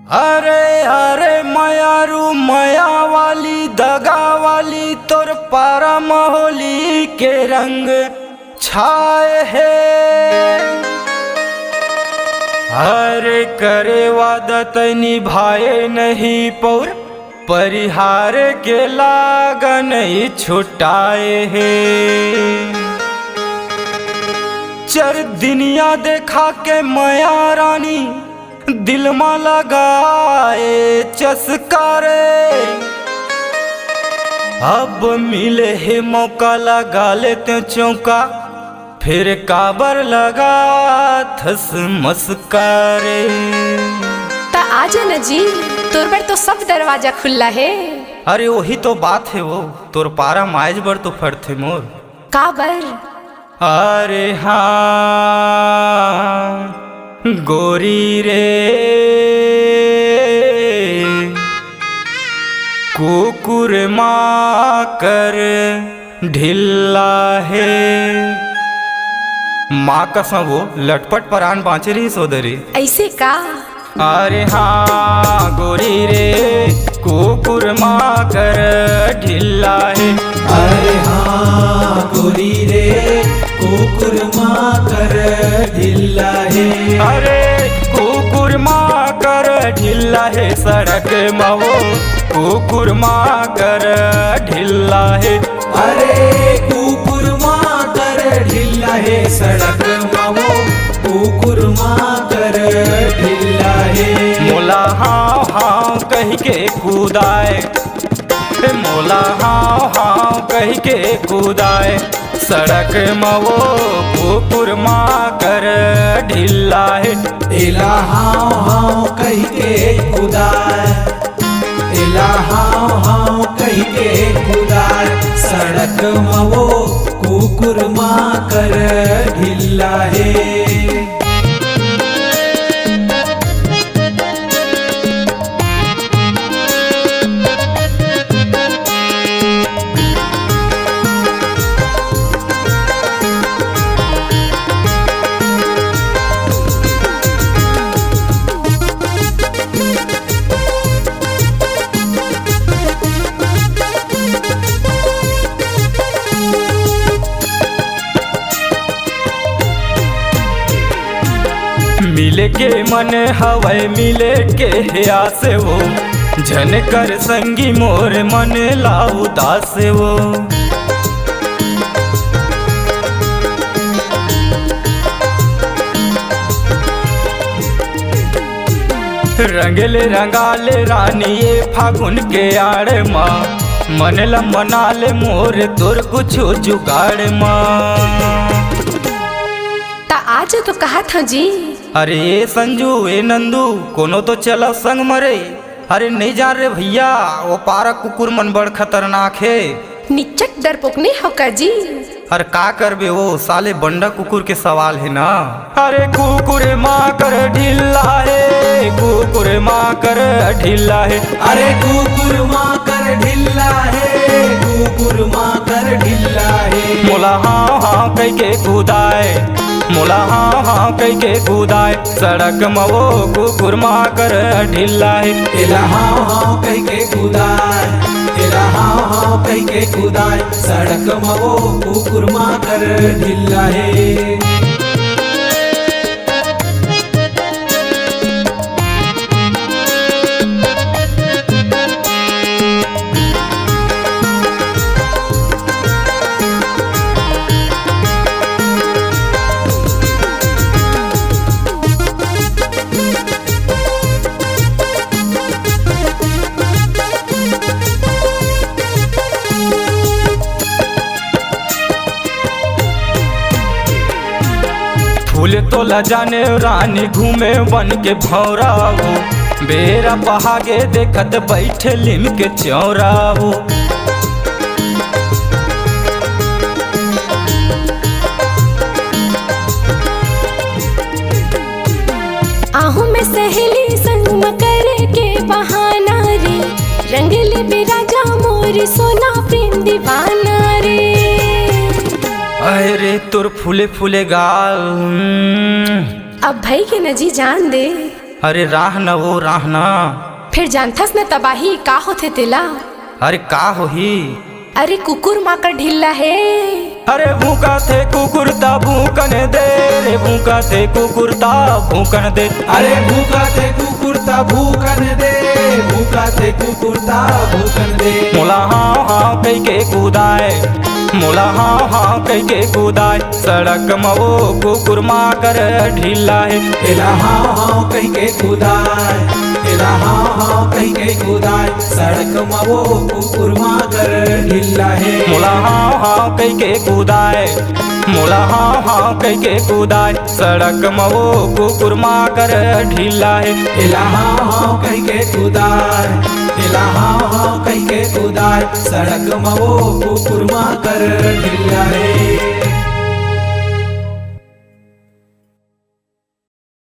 अरे अरे मयारू मया वाली दगा वाली तोर पारा महोली के रंग छाए है। अरे करे वादत निभाए नहीं पौर परिहार के लागन ही छुटाए है। चर दुनिया देखा के मया रानी दिल में लगाए चस्कारे। अब मिले है मौका लगा लेते चौका फिर काबर लगा थस मस्कारे। ता आजा न जी, तोर बर तो सब दरवाजा खुला है। अरे वही तो बात है, वो तोर पारा मायज बर तो फरथे मोर काबर। अरे हाँ गोरी रे कुकुर माँ कर ढिल्ला है। माँ कसम वो लटपट परान बाँचे रही सोदरी ऐसे का। अरे हाँ गोरी रे कुकुर माँ कर ढिल्ला है। अरे हाँ गोरी रे कुकुर माँ कर ढिल्ला है। अरे कुकुर माँ कर ढिल्ला है सड़क मवो कुकुर माँ कर ढिल्ला है। अरे कुकुर माँ कर ढिल्ला है सड़क मावो कुकुर माँ कर ढिल्ला है। मोला हाँ हाँ कह के कूदाए, मोला हाँ हाँ कह के कूदाए सड़क मवो कुकुर माँ कर ढिल्ला है। एला हाँ हाँ कह के कूदाए, एला हाँ हाँ कह के कूदाए सड़क मवो कुकुर माँ कर ढिल्ला है। मिले के मन हवै मिले के हिया से वो झन कर संगी मोर मन ला उदास वो। रंगले रंगाले रानी ये फागुन के आड़ माँ मन ला मना ले मोर तोर कुछ जुगाड़ माँ। ता आज तो कहा था जी। अरे ए संजू ए नंदू कोनो तो चला संग मरे। अरे नहीं जा रे भैया वो पारा कुकुर मन बड़ खतरनाक है। निचट डरपोक नहीं होका जी। अरे का करबे वो साले बंडा कुकुर के सवाल है ना। अरे कुकुर माँ कर ढिल्ला है, कुकुर माँ कर ढिल्ला है। अरे कुकुर माँ कर ढिल्ला है, कुकुर माँ कर ढिल्ला है। मोला हाँ हाँ कह के कूदाए, मोला हाँ हाँ कह के कूदाए सड़क मवो कुकुर माँ कर ढिल्ला है। एला हाँ हाँ कह के कूदाए, एला हाँ हाँ कह के कूदाए सड़क मवो कुकुर माँ कर ढिल्ला है। फूल तो ल जाने रानी घूमे बन के भौरा हो, बेरा पहागे देखत बैठे लिम के चौरा हो। आहू में सहेली संग करे के बहाना रे। रंगले बिराजा मोर सोना प्रेम दीवाना रे। अरे तोर फूले फूले गाल अब भाई के नजी जान दे। अरे राह न वो राह न। फिर जानथस न तबाही का होथे तेला। अरे का होही। अरे कुकुर माकर ढिल्ला है। अरे भूखा थे कुकुरता भूकन दे रे, भूखा थे कुकुरता भूकन दे। अरे भूखा थे कुकुरता भूकन दे, भूखा थे कुकुरता भूकन दे। मोला हाँ हाँ कह के कूदाए, मोला हाँ हाँ कह के कूदाए, सड़क मवो कुकुर माकर ढीला है। एला हाँ हाँ कह के कूदाए, एला हाँ हाँ कह के कूदाए, सड़क मवो कुकुर माकर ढिल्ला है। मोला हाँ हाँ कह के कूदाए, मोला हाँ हाँ कह के कूदाए, सड़क मवो कुकुर माकर ढीला है। एला हाँ हाँ कह के कूदाए, एला हाँ हाँ कह के कूदाए, सड़क मवो कुकुर माकर ढिल्ला है।